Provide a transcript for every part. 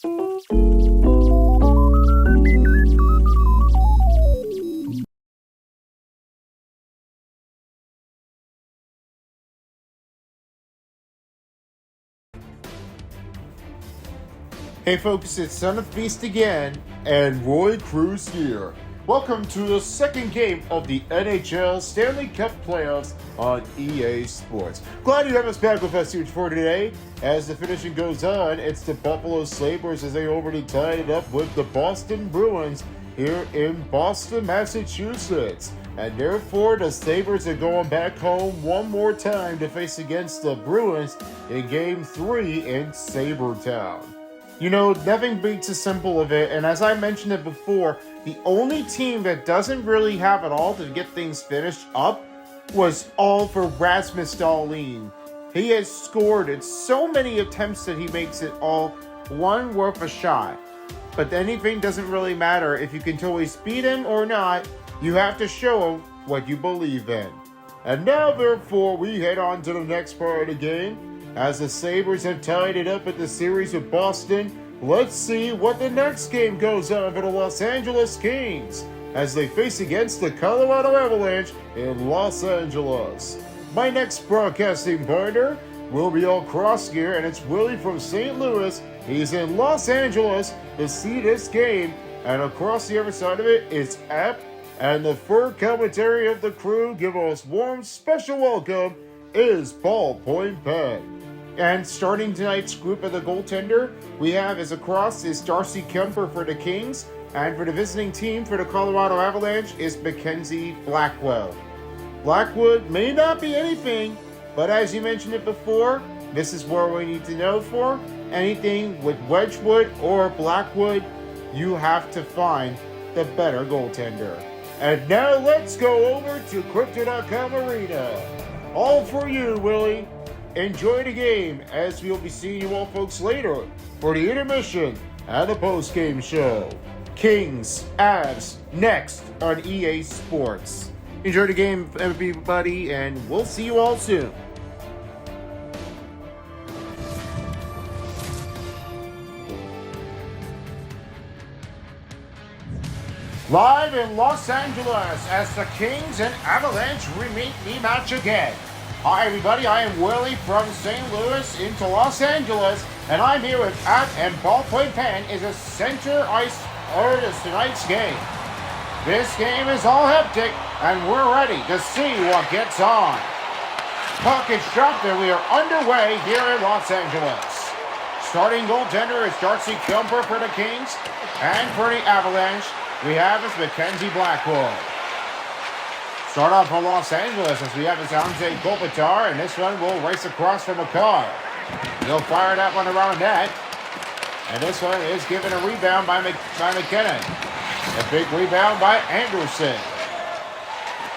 Hey folks, it's Son of Beast again, and Roy Cruz here. Welcome to the second game of the NHL Stanley Cup playoffs on EA Sports. Glad you have us back with us here for today. As the finishing goes on, it's the Buffalo Sabres as they already tied it up with the Boston Bruins here in Boston, Massachusetts. And therefore, the Sabres are going back home one more time to face against the Bruins in Game 3 in Sabretown. You know, nothing beats a simple of it, and as I mentioned it before, the only team that doesn't really have it all to get things finished up was all for Rasmus Dahlin. He has scored in so many attempts that he makes it all one worth a shot. But anything doesn't really matter if you can always beat him or not. You have to show him what you believe in. And now, therefore, we head on to the next part of the game. As the Sabres have tied it up at the series with Boston, let's see what the next game goes on for the Los Angeles Kings as they face against the Colorado Avalanche in Los Angeles. My next broadcasting partner will be all cross gear, and it's Willie from St. Louis. He's in Los Angeles to see this game, and across the other side of it is App, and the third commentary of the crew give us warm special welcome is Ballpoint Pen. And starting tonight's group of the goaltender, we have as across is Darcy Kuemper for the Kings, and for the visiting team for the Colorado Avalanche is Mackenzie Blackwell. Blackwood may not be anything, but as you mentioned it before, this is where we need to know for anything with Wedgwood or Blackwood, you have to find the better goaltender. And now let's go over to Crypto.com Arena. All for you, Willie. Enjoy the game, as we'll be seeing you all folks later for the intermission and the post-game show. Kings, Avs, next on EA Sports. Enjoy the game, everybody, and we'll see you all soon. Live in Los Angeles as the Kings and Avalanche rematch again. Hi everybody, I am Willie from St. Louis into Los Angeles, and I'm here with App, and Ballpoint Pen is a center ice artist tonight's game. This game is all hectic, and we're ready to see what gets on. Puck is dropped, and we are underway here in Los Angeles. Starting goaltender is Darcy Kuemper for the Kings, and for the Avalanche, we have is Mackenzie Blackwell. Start off for Los Angeles as we have his Anze Kopitar, and this one will race across from McCarr. He'll fire that one around net. And this one is given a rebound by McKinnon. A big rebound by Anderson.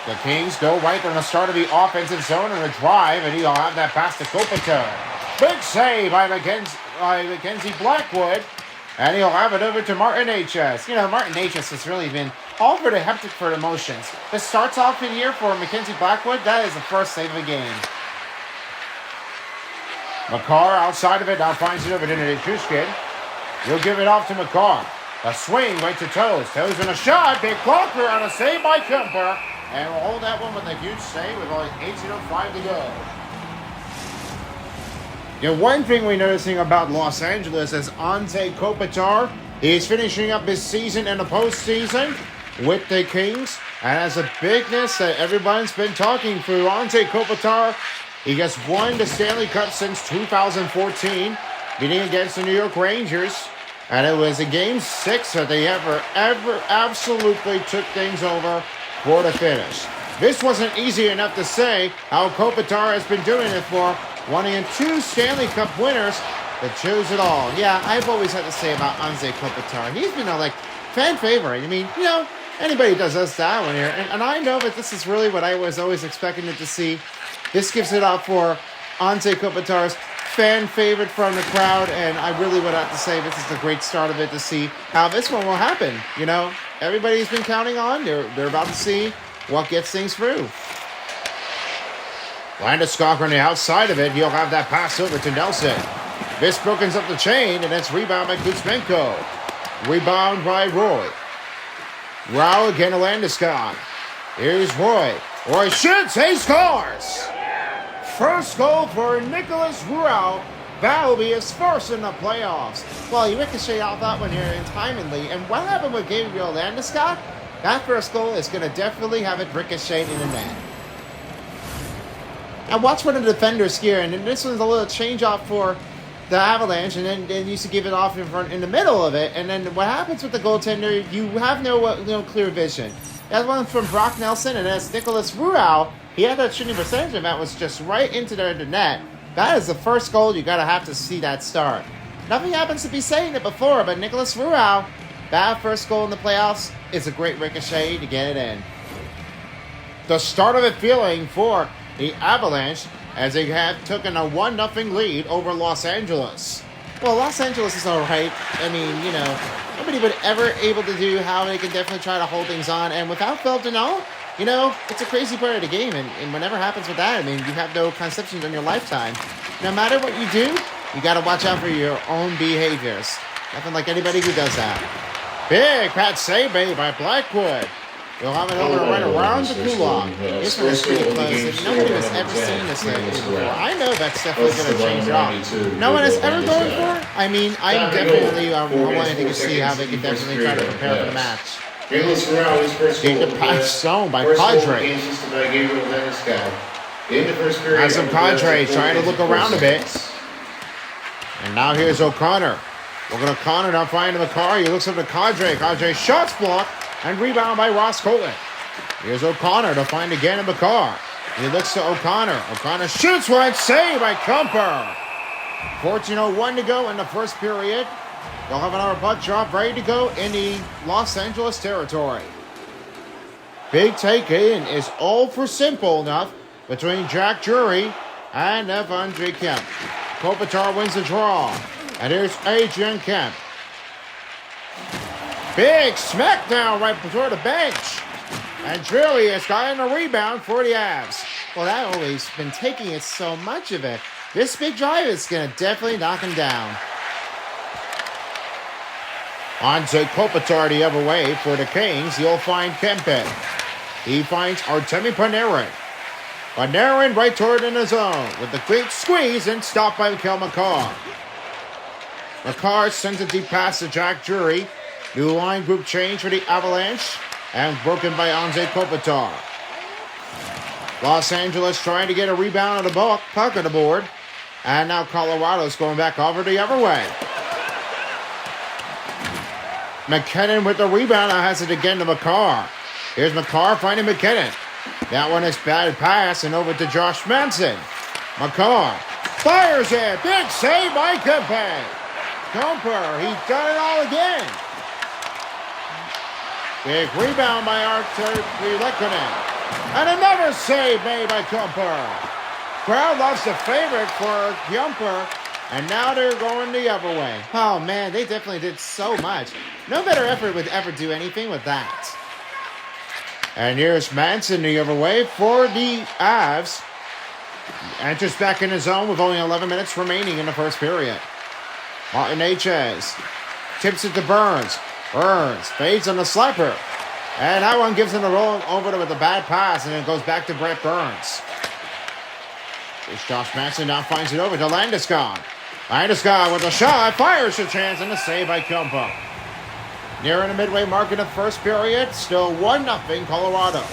The Kings go right on the start of the offensive zone and a drive, and he'll have that pass to Kopitar. Big save by Mackenzie Blackwood. And he'll have it over to Martin H.S. You know, Martin H.S. has really been all for the hectic for the emotions. This starts off in here for Mackenzie Blackwood. That is the first save of the game. McCarr outside of it now finds it over to Nichushkin. He'll give it off to McCarr. A swing right to Toes. Toes in a shot. Big blocker on a save by Kuemper. And we'll hold that one with a huge save with only 18:05 to go. You know, one thing we're noticing about Los Angeles is Anze Kopitar. He's finishing up his season in the postseason with the Kings. And as a bigness that everyone's been talking through, Anze Kopitar, he has won the Stanley Cup since 2014, beating against the New York Rangers. And it was in Game 6 that they ever absolutely took things over for the finish. This wasn't easy enough to say how Kopitar has been doing it for one and two Stanley Cup winners that chose it all. Yeah, I've always had to say about Anze Kopitar. He's been a fan favorite. I mean, you know, anybody does us that one here. And I know that this is really what I was always expecting to see. This gives it up for Anze Kopitar's fan favorite from the crowd. And I really would have to say this is the great start of it to see how this one will happen. You know, everybody's been counting on. They're about to see what gets things through. Landeskog on the outside of it. He'll have that pass over to Nelson. This opens up the chain, and it's rebound by Kuzmenko. Rebound by Roy. Rao again to Landeskog. Here's Roy. Roy shoots, he scores! First goal for Nicholas Rao. That will be his first in the playoffs. Well, he ricocheted off that one here in timely. And what happened with Gabriel Landeskog? That first goal is going to definitely have it ricochet in the net. And watch one of the defenders here. And then this one's a little change off for the Avalanche. And then they used to give it off in front, in the middle of it. And then what happens with the goaltender, you have no clear vision. That one from Brock Nelson, and that's Nicholas Rao. He had that shooting percentage, and that was just right into the net. That is the first goal. You gotta have to see that start. Nothing happens to be saying it before, but Nicholas Rao, that first goal in the playoffs is a great ricochet to get it in. The start of it feeling for the Avalanche as they have taken a 1-0 lead over Los Angeles. Well, Los Angeles is alright. I mean, nobody would ever able to do how they can definitely try to hold things on. And without Veldenau, it's a crazy part of the game, and whatever happens with that, I mean, you have no conceptions in your lifetime. No matter what you do, you got to watch out for your own behaviors. Nothing like anybody who does that. Big Pat save by Blackwood. They'll have it over right around the Kulak. This one is pretty close, and nobody has ever seen this before. I know that's definitely going to change it off. No one has ever gone for it? I mean, I'm definitely wanting to see how they can definitely try to prepare for the match. Take the pass zone by Padre. As some Padre trying to look around a bit. And now here's O'Connor. Looking at O'Connor, not finding McCarr. He looks up to Cadre. Cadre shots blocked and rebound by Ross Colton. Here's O'Connor to find again in McCarr. He looks to O'Connor. O'Connor shoots one, saved by Kumper. 14:01 to go in the first period. They'll have another puck drop ready to go in the Los Angeles territory. Big take in is all for simple enough between Jack Drury and Andre Kemp. Kopitar wins the draw. And here's Adrian Kemp. Big smackdown right before the bench. And Drury has gotten a rebound for the Avs. Well, that always been taking it so much of it. This big drive is going to definitely knock him down. On to Kopitar the other way for the Kings. He'll find Kempe. He finds Artemi Panarin. Panarin right toward in the zone with the quick squeeze and stopped by Kel McCarr. McCarr sends a deep pass to Jack Drury. New line group change for the Avalanche and broken by Anze Kopitar. Los Angeles trying to get a rebound on the puck on the board. And now Colorado's going back over the other way. McKinnon with the rebound. Now has it again to McCarr. Here's McCarr finding McKinnon. That one is bad pass and over to Josh Manson. McCarr fires it. Big save by Kempe. Kumper, he's done it all again. Big rebound by Arturi Lehkonen. And another save made by Kumper. Crowd loves the favorite for Kumper. And now they're going the other way. Oh, man, they definitely did so much. No better effort would ever do anything with that. And here's Manson the other way for the Avs. Enters back in his zone with only 11 minutes remaining in the first period. Martin H.S. tips it to Burns. Burns fades on the slapper. And that one gives him the roll over with a bad pass. And it goes back to Brett Burns. It's Josh Manson now finds it over to Landeskog. Landeskog with a shot, fires the chance, and a save by Kumpa. Nearing the midway mark in the first period, still 1-0 Colorado.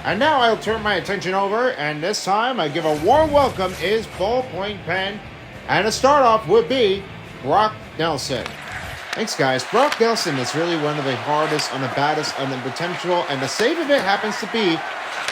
And now I'll turn my attention over, and this time I give a warm welcome is ballpoint pen. And to start off would be Brock Nelson. Thanks, guys. Brock Nelson is really one of the hardest and the baddest and the potential, and the save of it happens to be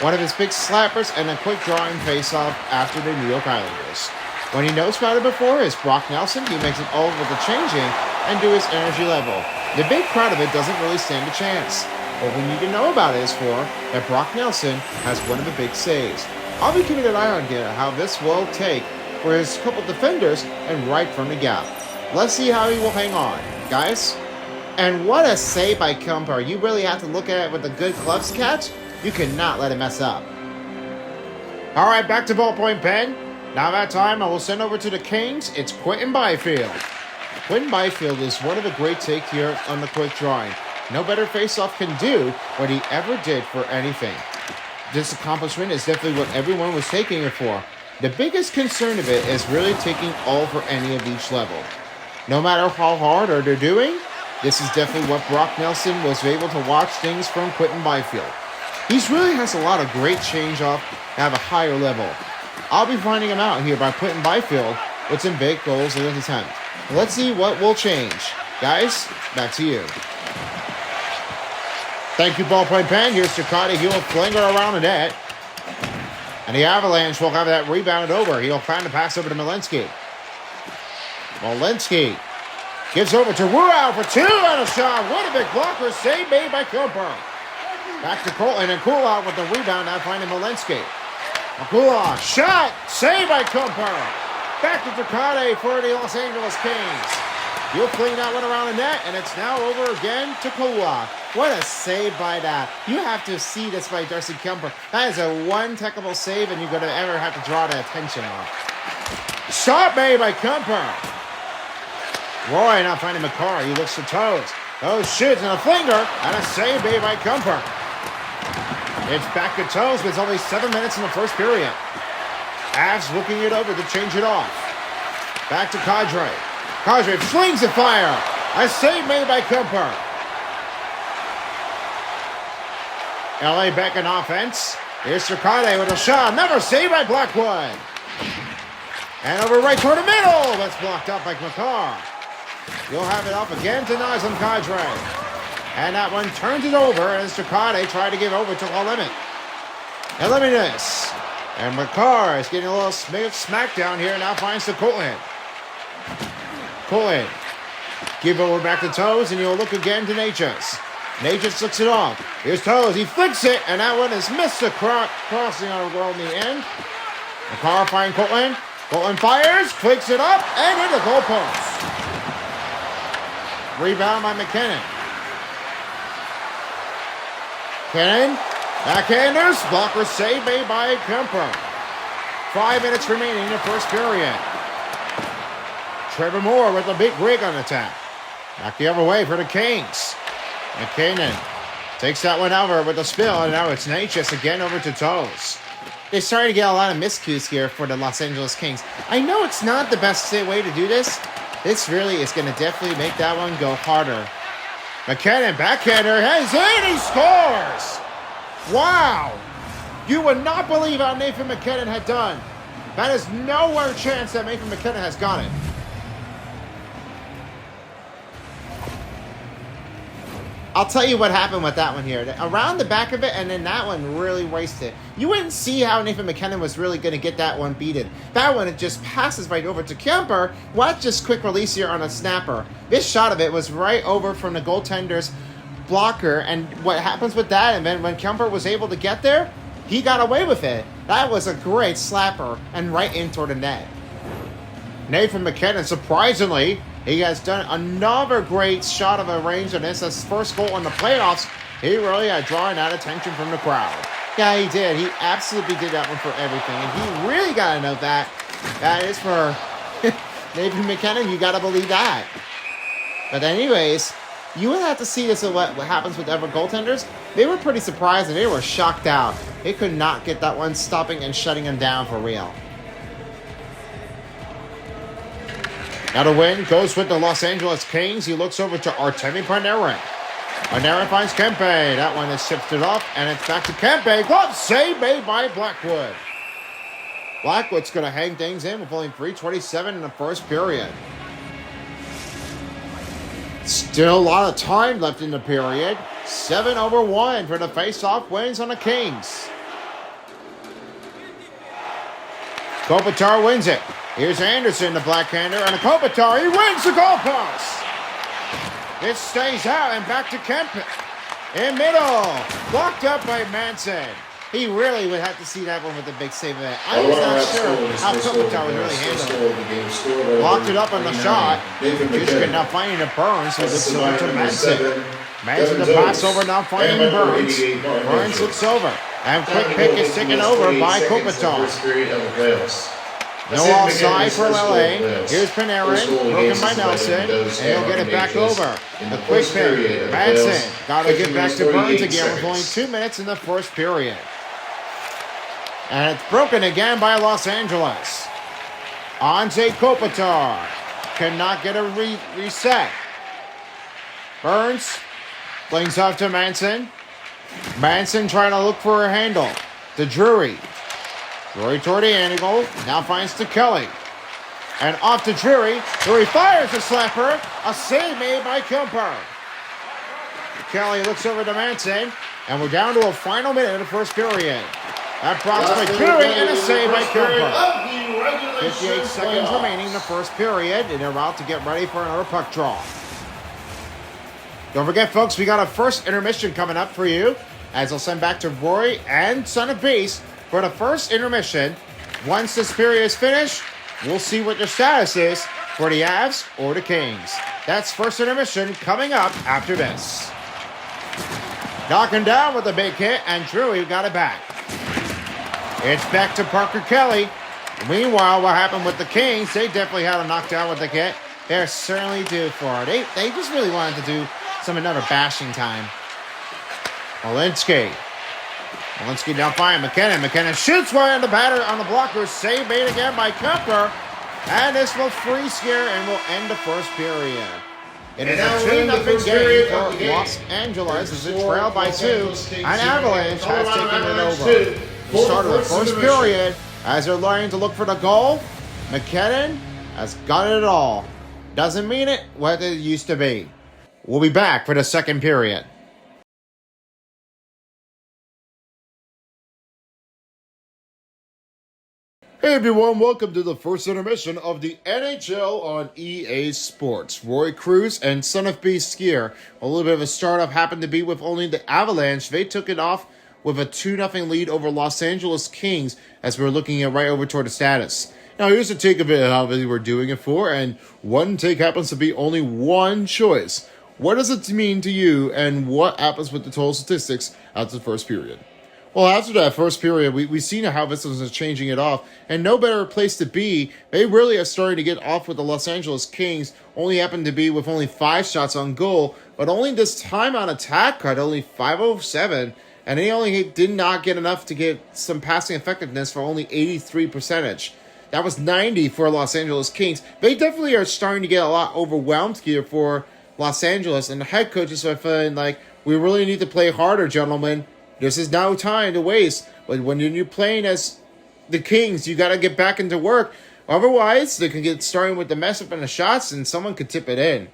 one of his big slappers and a quick drawing face-off after the New York Islanders. When he knows about it before is Brock Nelson, he makes it all with the changing and do his energy level. The big crowd of it doesn't really stand a chance. What we need to know about it is that Brock Nelson has one of the big saves. I'll be keeping an eye on how this will take for his couple defenders and right from the gap. Let's see how he will hang on, guys. And what a save by Kumper. You really have to look at it with a good gloves catch. You cannot let it mess up. All right, back to ballpoint pen. Now that time, I will send over to the Kings. It's Quinton Byfield. Quinton Byfield is one of the great takes here on the quick drawing. No better faceoff can do what he ever did for anything. This accomplishment is definitely what everyone was taking it for. The biggest concern of it is really taking all for any of each level. No matter how hard they're doing, this is definitely what Brock Nelson was able to watch things from Quinton Byfield. He really has a lot of great change-off at a higher level. I'll be finding him out here by Quinton Byfield with some big goals in this attempt. Let's see what will change. Guys, back to you. Thank you, ballplay pen. Here's Takata. He'll fling it around the net. And the Avalanche will have that rebound over. He'll find the pass over to Malinsky. Malinsky gives over to Ruau for two and a shot. What a big blocker. Save made by Cooper. Back to Colton and Kulak with the rebound. Now finding Malinsky. Kulak. Shot. Save by Cooper. Back to Takata for the Los Angeles Kings. He'll fling that one around the net, and it's now over again to Kulak. What a save by that. You have to see this by Darcy Kuemper. That is a one technical save, and you're going to ever have to draw the attention on. Shot made by Kuemper. Roy not finding McCarr. He looks to Toes. Toes shoots and a flinger, and a save made by Kuemper. It's back to Toes, but it's only 7 minutes in the first period. Avs looking it over to change it off. Back to Kadri. Kadri flings the fire. A save made by Kuemper. LA back in offense. Here's Sakade with a shot. Another save by Blackwood. And over right toward the middle. That's blocked up by McCarr. You'll have it up again to Nazem Kadri. And that one turns it over as Sakade tried to give over to Limit. Eliminus. And McCarr is getting a little smack down here. Now finds the Colton. Colton. Give over back to Toes, and you'll look again to Natchez. Natchez looks it off. Here's Toes. He flicks it, and that one is missed the crossing on the goal in the end. McCarr finds Colton. Colton fires, flicks it up, and into the goalpost. Rebound by McKinnon. McKinnon. Backhanders. Blocker save made by Kuemper. 5 minutes remaining in the first period. Trevor Moore with a big rig on attack. Back the other way for the Kings. McKinnon takes that one over with a spill, and now it's Natchez again over to Toes. They're starting to get a lot of miscues here for the Los Angeles Kings. I know it's not the best way to do this. This really is going to definitely make that one go harder. McKinnon, backhander, has in, he scores! Wow! You would not believe how Nathan McKinnon had done. That is nowhere chance that Nathan McKinnon has got it. I'll tell you what happened with that one here. Around the back of it, and then that one really wasted. You wouldn't see how Nathan McKinnon was really going to get that one beaten. That one, it just passes right over to Kuemper. Watch just quick release here on a snapper. This shot of it was right over from the goaltender's blocker, and what happens with that, and then when Kuemper was able to get there, he got away with it. That was a great slapper, and right in toward the net. Nathan McKinnon, surprisingly, he has done another great shot of a range on this. That's his first goal in the playoffs. He really had drawn that attention from the crowd. Yeah, he did. He absolutely did that one for everything. And he really got to know that. That is for Nathan McKinnon. You got to believe that. But anyways, you would have to see this at what happens with other goaltenders. They were pretty surprised and they were shocked out. They could not get that one stopping and shutting him down for real. Now the win goes with the Los Angeles Kings. He looks over to Artemi Panarin. Panarin finds Kempe. That one is shifted off, and it's back to Kempe. Glove save made by Blackwood. Blackwood's going to hang things in with only 3:27 in the first period. Still a lot of time left in the period. 7-1 for the face-off wins on the Kings. Kopitar wins it. Here's Anderson, the blackhander, and a Kopitar. He wins the goalpost. It stays out and back to Kemp. In middle. Blocked up by Manson. He really would have to see that one with a big save of it. I was not sure how Kopitar was really handling it. Blocked it up on the shot. Juszczyk now finding the Burns. So it's over to Manson. Manson the pass over, now finding Burns. Burns looks over. And quick pick is taken over by Kopitar. No offside for LA. Here's Panarin, broken by Nelson, and he'll get it back over. A quick pick. Manson got to get back to Burns again with only 2 minutes in the first period. And it's broken again by Los Angeles. Anze Kopitar cannot get a reset. Burns flings off to Manson. Manson trying to look for a handle. To Drury. Drury toward the angle. Now finds to Kelly. And off to Drury. Drury fires a slapper. A save made by Kuemper. Kelly looks over to Manson. And we're down to a final minute of the first period. That blocks by Drury and a save by Kuemper. 58 seconds remaining in the first period. And they're about to get ready for another puck draw. Don't forget, folks, we got a first intermission coming up for you, as I'll send back to Roy and Son of Beast for the first intermission. Once this period is finished, we'll see what the status is for the Avs or the Kings. That's first intermission coming up after this. Knocking down with a big hit, and Drury got it back. It's back to Parker Kelly. Meanwhile, what happened with the Kings, they definitely had a knockdown with the hit. They're certainly due for it. They just really wanted to do another bashing time. Malinsky down fine. McKinnon shoots one on the batter on the blocker. Save made again by Kuemper. And this will freeze here and will end the first period. It is a 2-0 game for Los Angeles as it trailed by 2. And Avalanche has taken it over. The start of the first period as they're learning to look for the goal. McKinnon has got it all. Doesn't mean it what it used to be. We'll be back for the second period. Hey everyone, welcome to the first intermission of the NHL on EA Sports. Roy Cruz and Son of Beast here. A little bit of a startup happened to be with only the Avalanche. They took it off with a 2-0 lead over Los Angeles Kings as we're looking at right over toward the status. Now here's a take of it how they were doing it for, and one take happens to be only one choice. What does it mean to you, and what happens with the total statistics after the first period? Well, after that first period, we've seen how this was changing it off, and no better place to be. They really are starting to get off with the Los Angeles Kings. Only happened to be with only 5 shots on goal, but only this time on attack cut, only 507, and they only did not get enough to get some passing effectiveness for only 83%. That was 90 for Los Angeles Kings. They definitely are starting to get a lot overwhelmed here for Los Angeles, and the head coaches are feeling like, we really need to play harder, gentlemen. This is no time to waste. But when you're playing as the Kings, you got to get back into work. Otherwise, they can get started with the mess up in the shots, and someone could tip it in.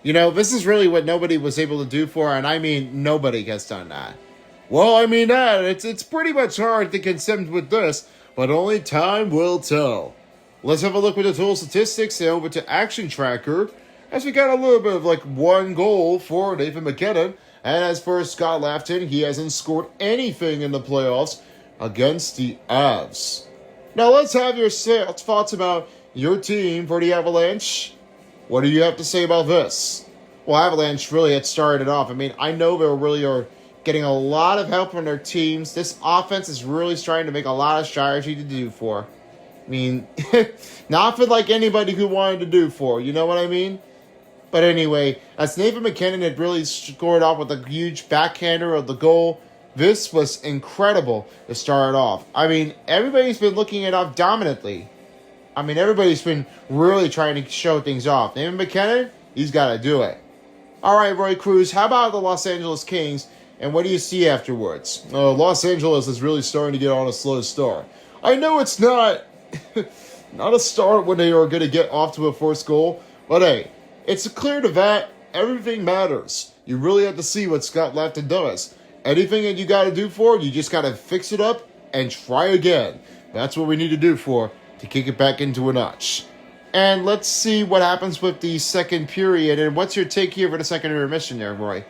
You know, this is really what nobody was able to do for, and I mean nobody has done that. Well, I mean that. It's pretty much hard to contend with this, but only time will tell. Let's have a look at the total statistics and over to Action Tracker, as we got a little bit of like one goal for Nathan McKinnon. And as for Scott Laughton, he hasn't scored anything in the playoffs against the Avs. Now let's have your thoughts about your team for the Avalanche. What do you have to say about this? Well, Avalanche really had started off. I mean, I know they really are getting a lot of help from their teams. This offense is really starting to make a lot of strategy to do for. I mean, not for like anybody who wanted to do for. You know what I mean? But anyway, as Nathan McKinnon had really scored off with a huge backhander of the goal, this was incredible to start off. I mean, everybody's been looking it off dominantly. I mean, everybody's been really trying to show things off. Nathan McKinnon, he's got to do it. All right, Roy Cruz, how about the Los Angeles Kings, and what do you see afterwards? Los Angeles is really starting to get on a slow start. I know it's not a start when they are going to get off to a first goal, but hey, it's clear to that everything matters. You really have to see what Scott Laughton does. Anything that you got to do for it, you just got to fix it up and try again. That's what we need to do to kick it back into a notch. And let's see what happens with the second period. And what's your take here for the second intermission there, Roy?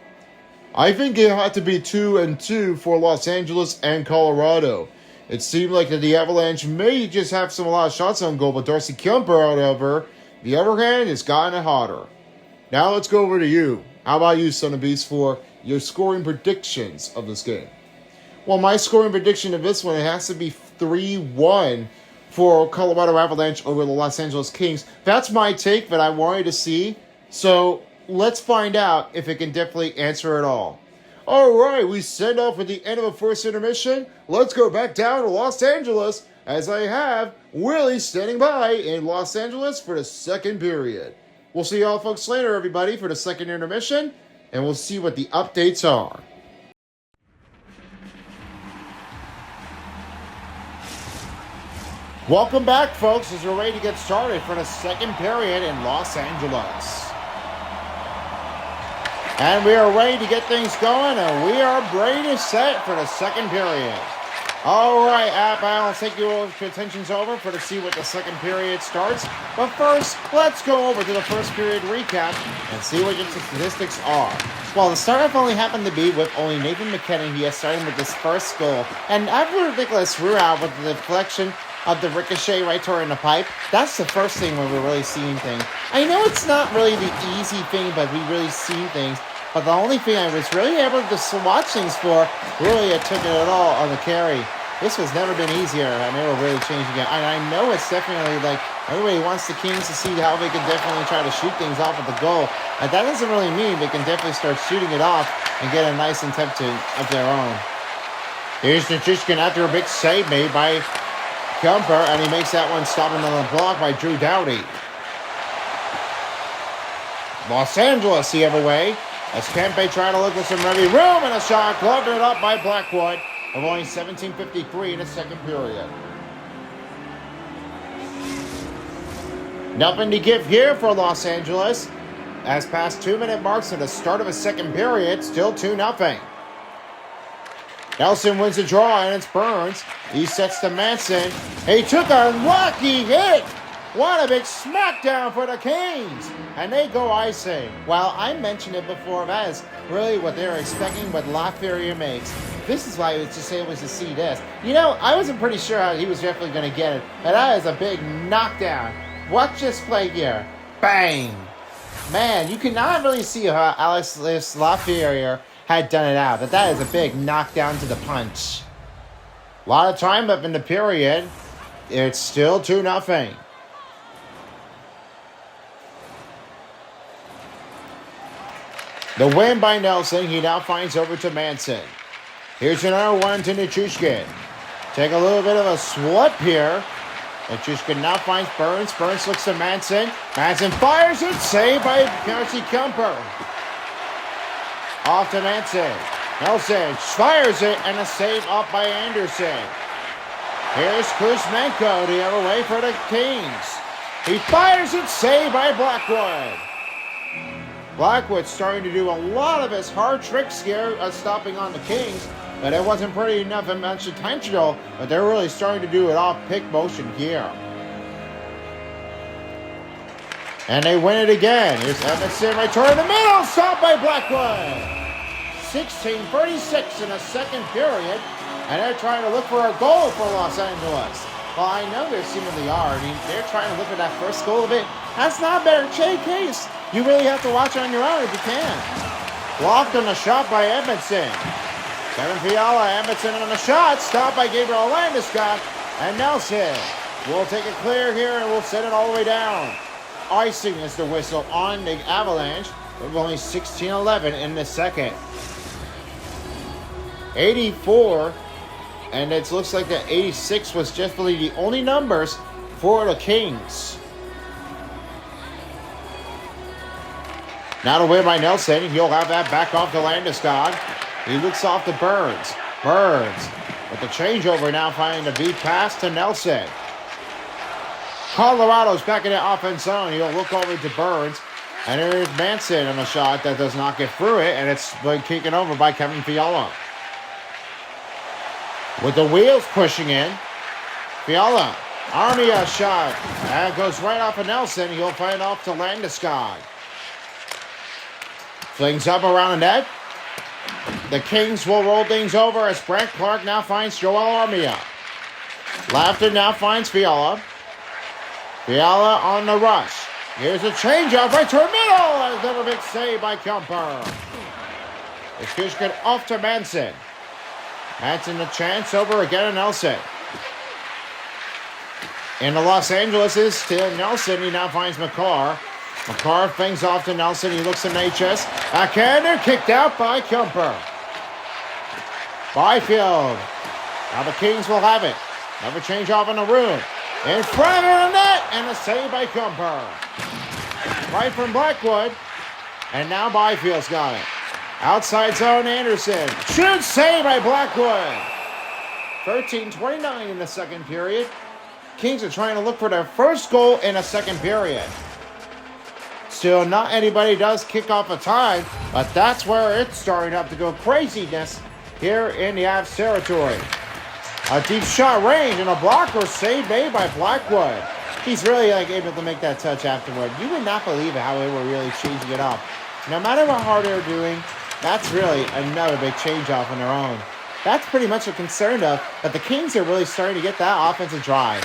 I think it had to be 2-2 for Los Angeles and Colorado. It seemed like that the Avalanche may just have a lot of shots on goal, but Darcy Kuemper, however, the other hand, has gotten it hotter. Now let's go over to you. How about you, Son of Beast, for your scoring predictions of this game? Well, my scoring prediction of this one, it has to be 3-1 for Colorado Avalanche over the Los Angeles Kings. That's my take that I wanted to see. So let's find out if it can definitely answer it all. All right, we send off at the end of the first intermission. Let's go back down to Los Angeles as I have Willie standing by in Los Angeles for the second period. We'll see y'all folks later, everybody, for the second intermission, and we'll see what the updates are. Welcome back, folks, as we're ready to get started for the second period in Los Angeles. And we are ready to get things going, and we are ready to set for the second period. All right, I'll take your attentions over to see what the second period starts. But first, let's go over to the first period recap and see what your statistics are. Well, the start-off only happened to be with only Nathan McKinnon. He is starting with his first goal. And after Nicholas Ruow with the deflection of the ricochet right toward in the pipe, that's the first thing where we're really seeing things. I know it's not really the easy thing, but we really see things. But the only thing I was really able to watch things for, really I took it at all on the carry. This has never been easier, and they were really changing it. And I know it's definitely like, everybody wants the Kings to see how they can definitely try to shoot things off at the goal. And that doesn't really mean they can definitely start shooting it off and get a nice attempt of their own. Here's Nichushkin after a big save made by Kemper, and he makes that one stopping on the block by Drew Doughty. Los Angeles the other way, as Kempe trying to look for some ready room, and a shot gloved it up by Blackwood of only 17:53 in the second period. Nothing to give here for Los Angeles, as past 2-minute marks at the start of a second period, still 2-0. Nelson wins the draw, and it's Burns. He sets to Manson. He took a lucky hit. What a big smackdown for the Kings. And they go icing. Well, I mentioned it before. That is really what they're expecting, what LaFerriere makes. This is why I was just able to see this. You know, I wasn't pretty sure how he was definitely going to get it. And that is a big knockdown. Watch this play here. Bang. Man, you cannot really see how Alex LaFerriere had done it out. But that is a big knockdown to the punch. A lot of time left in the period. It's still 2-0. The win by Nelson. He now finds over to Manson. Here's another one to Nichushkin. Take a little bit of a swap here. Nichushkin now finds Burns. Burns looks to Manson. Manson fires it. Saved by Darcy Kemper. Off to Manson. Nelson fires it, and a save up by Anderson. Here's Kuzmenko the other way for the Kings. He fires it. Saved by Blackwood. Blackwood starting to do a lot of his hard tricks here, stopping on the Kings, but it wasn't pretty enough and much intentional, but they're really starting to do it off pick motion here. And they win it again. Here's Edmondson right toward the middle, stopped by Blackwood. 16:36 in the second period, and they're trying to look for a goal for Los Angeles. Well, I know they seemingly are. I mean, they're trying to look for that first goal of it. That's not a better case. You really have to watch on your own if you can. Blocked on the shot by Edmondson. Kevin Fiala, Edmondson on the shot. Stopped by Gabriel Landeskog. And Nelson will take it clear here and we'll send it all the way down. Icing is the whistle on the Avalanche with only 16:11 in the second. 84. And it looks like the 86 was definitely the only numbers for the Kings. Now the win by Nelson. He'll have that back off to Landeskog. He looks off to Burns. Burns with the changeover now finding the beat pass to Nelson. Colorado's back in the offense zone. He'll look over to Burns. And there's Manson on a shot that does not get through it. And it's been taken over by Kevin Fiala. With the wheels pushing in. Fiala. Armia shot. And it goes right off of Nelson. He'll find it off to Landeskog. Flings up around the net. The Kings will roll things over as Brent Clark now finds Joel Armia. Laughter now finds Fiala. Fiala on the rush. Here's a changeoff right to the middle. Another big save by Kemper. It's Kushkin off to Manson. Manson the chance over again to Nelson. In the Los Angeles is still Nelson. He now finds McCarr. McCarr flings off to Nelson. He looks at HS. Backhander kicked out by Kemper. Byfield. Now the Kings will have it. Never change off in the room. In front of the net. And a save by Kemper. Right from Blackwood. And now Byfield's got it. Outside zone, Anderson. Shoot, save by Blackwood. 13:29 in the second period. Kings are trying to look for their first goal in a second period. Still, not anybody does kick off a time, but that's where it's starting up to go craziness here in the Avs territory. A deep shot range and a blocker save made by Blackwood. He's really able to make that touch afterward. You would not believe how they were really changing it up. No matter how hard they're doing, that's really another big change off on their own. That's pretty much a concern of, but the Kings are really starting to get that offensive drive.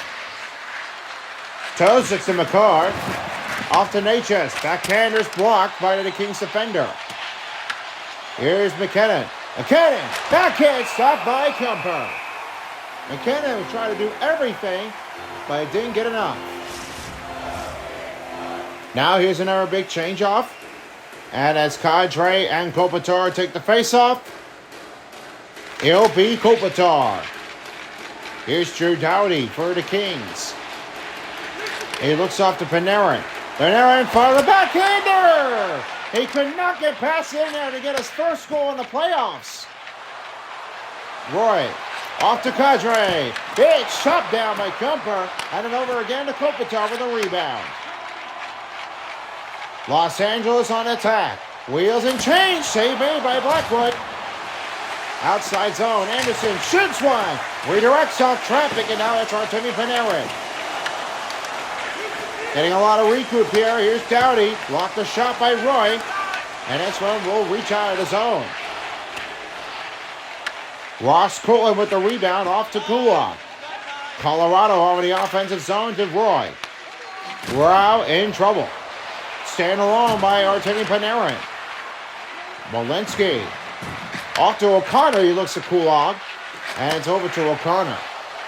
Tosic to McCarr. Off to Natchez. Backhander's blocked by the Kings defender. Here's McKinnon. McKinnon. Backhand stopped by Kemper. McKinnon was trying to do everything, but it didn't get enough. Now here's another big change off. And as Kadri and Kopitar take the face-off, it'll be Kopitar. Here's Drew Doughty for the Kings. He looks off to Panarin. Panarin for the backhander! He could not get past in there to get his first goal in the playoffs. Roy, off to Kadri. Big shot down by Kemper. And then over again to Kopitar with a rebound. Los Angeles on attack. Wheels and change. Save made by Blackwood. Outside zone. Anderson shoots one. Redirects off traffic, and now it's Artemi Panarin. Getting a lot of recoup here. Here's Doughty. Blocked the shot by Roy. And this one will reach out of the zone. Ross Cullen with the rebound off to Kulak. Colorado over the offensive zone to Roy. Rao in trouble. Stand alone by Artemi Panarin. Walensky. Off to O'Connor. He looks at Kulak. And it's over to O'Connor.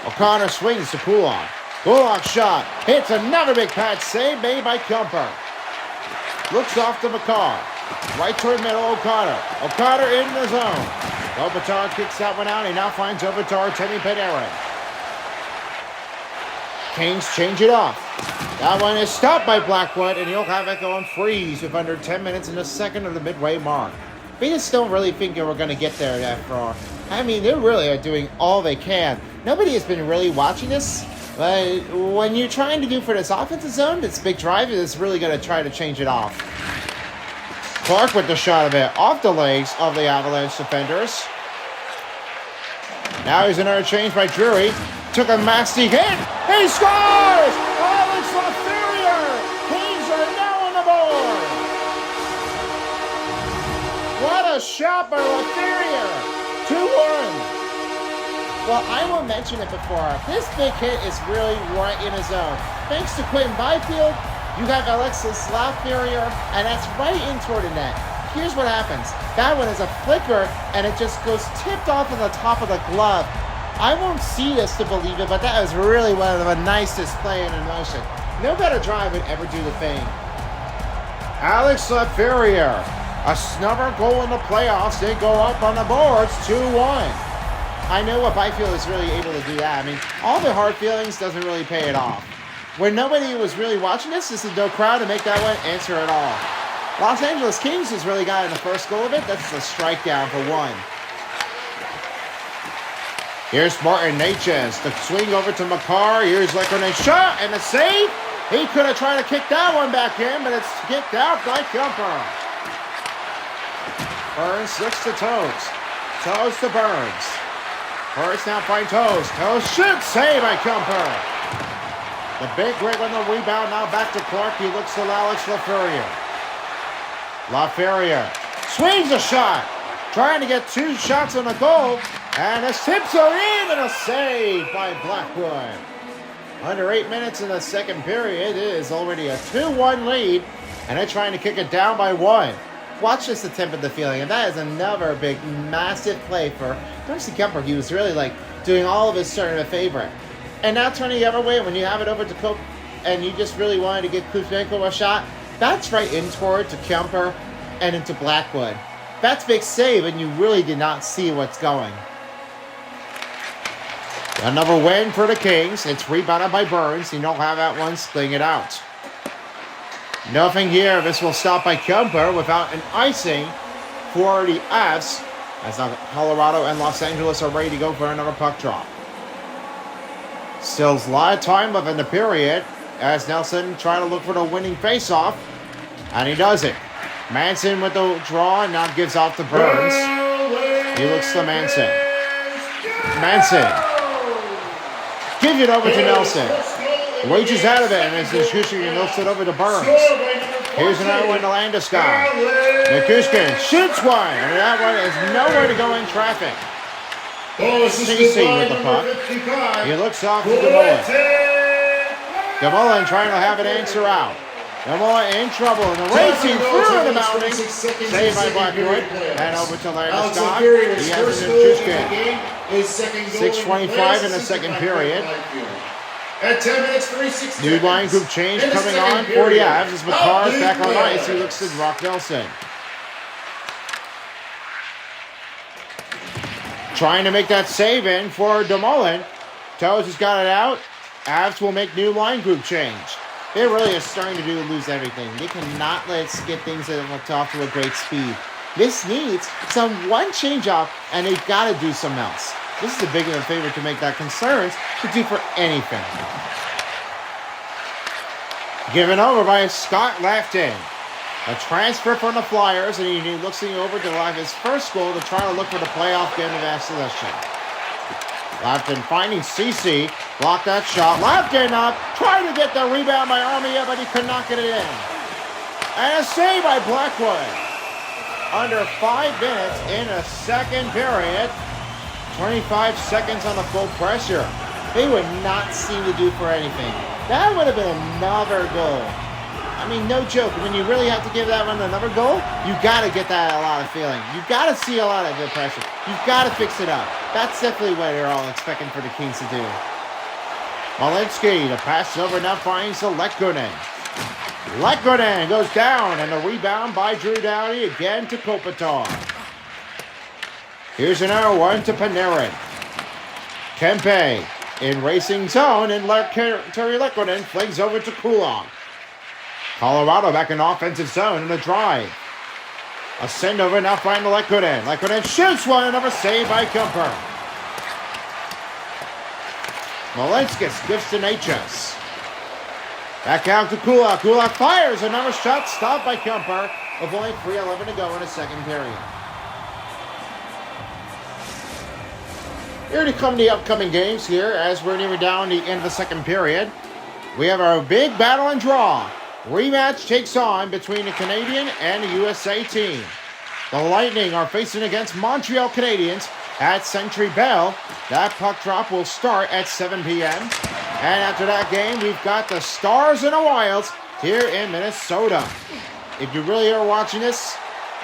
O'Connor swings to Kulak. Kulak shot. Hits another big patch save made by Kemper. Looks off to McCarr. Right toward middle, O'Connor. O'Connor in the zone. Kopitar kicks that one out. He now finds over to Artemi Panarin. Kings change it off. That one is stopped by Blackwood, and he'll have it on freeze with under 10 minutes in the second of the midway mark. We just don't really think that we're going to get there that far. I mean, they really are doing all they can. Nobody has been really watching this, but when you're trying to do for this offensive zone, this big drive is really going to try to change it off. Clark with the shot of it off the legs of the Avalanche defenders. Now here's another change by Drury. Took a nasty hit. He scores! Alex Lafreniere! Kings are now on the board! What a shot by Lafreniere! 2-1. Well, I will mention it before. This big hit is really right in his zone. Thanks to Quentin Byfield, you have Alexis Lafreniere, and that's right in toward the net. Here's what happens. That one is a flicker, and it just goes tipped off on the top of the glove. I won't see this to believe it, but that was really one of the nicest play in motion. No better drive would ever do the thing. Alex Lafreniere, a snubber goal in the playoffs. They go up on the boards, 2-1. I know what Byfield is really able to do that. I mean, all the hard feelings doesn't really pay it off. When nobody was really watching this is no crowd to make that one answer at all. Los Angeles Kings has really got in the first goal of it. That's a strike down for one. Here's Martin Natchez. The swing over to McCarr. Here's Lekkonen shot and a save. He could have tried to kick that one back in, but it's kicked out by Kemper. Burns looks to Toes. Toes to Burns. Burns now finds Toes. Toes shoots. Save by Kemper. The big rig on the rebound. Now back to Clark. He looks to Alex Lafreniere. Lafreniere swings a shot. Trying to get two shots on the goal. And the tips are in and a save by Blackwood. Under 8 minutes in the second period, it is already a 2-1 lead. And they're trying to kick it down by 1. Watch this attempt at the feeling. And that is another big, massive play for Darcy Kemper. He was really doing all of his turn a favor. and now turning the other way when you have it over to Cope and you just really wanted to get Kuzmenko a shot, that's right in toward to Kemper and into Blackwood. That's big save, and you really did not see what's going. Another win for the Kings. It's rebounded by Burns. You don't have that one. Sling it out. Nothing here. This will stop by Kemper without an icing for the Avs. As now Colorado and Los Angeles are ready to go for another puck drop. Still a lot of time left in the period as Nelson trying to look for the winning faceoff. And he does it. Manson with the draw and now gives off to Burns. He looks to Manson. Manson. Gives it over to Nelson. Wages out of it, and as Nichushkin looks it over to Burns. Here's another one to Landeskog. Nichushkin shoots one, and that one is nowhere to go in traffic. CC with the puck. He looks off to DeMullen. DeMullen trying to have an answer out. DeMullen in trouble, and the racing through the mounting. Saved by Blackwood. And over to Landeskog. He has Nichushkin. 6:25 in the second period. At 10 minutes, 3:60. New line group change coming on for the Avs as McCarr's back on ice. He looks to Brock Nelson. Trying to make that save in for DeMullen. Toes has got it out. Avs will make new line group change. They really are starting to lose everything. They cannot get things that are off to a great speed. This needs some one change off, and they've got to do something else. This is a big enough favor to make that concerns to do for anything. Given over by Scott Lafton. A transfer from the Flyers, and he looks over to live his first goal to try to look for the playoff game of isolation. Lafton finding CC, blocked that shot. Lafton up, trying to get the rebound by Armia, but he could not get it in. And a save by Blackwood. Under 5 minutes in a second period. 25 seconds on the full pressure. They would not seem to do for anything. That would have been another goal. I mean, no joke. When you really have to give that one another goal, you got to get that a lot of feeling. You got to see a lot of the pressure. You've got to fix it up. That's definitely what they're all expecting for the Kings to do. Malinsky, the pass over now finds to Lekkonen. Lekkonen goes down, and the rebound by Drew Doughty again to Kopitar. Here's another one to Panarin. Kempe in racing zone, and Terry Lekkonen flings over to Kulak. Colorado back in offensive zone in the drive. A send over now find to Lekkonen. Lekkonen shoots one, another save by Kemper. Malinskis gives to Natchez. Back out to Kulak. Kulak fires another shot, stopped by Kemper. With only 3:11 to go in the second period. Here to come the upcoming games here as we're nearing down the end of the second period. We have our big battle and draw. Rematch takes on between the Canadian and the USA team. The Lightning are facing against Montreal Canadiens at Century Bell. That puck drop will start at 7 p.m. And after that game, we've got the Stars and the Wilds here in Minnesota. If you really are watching this,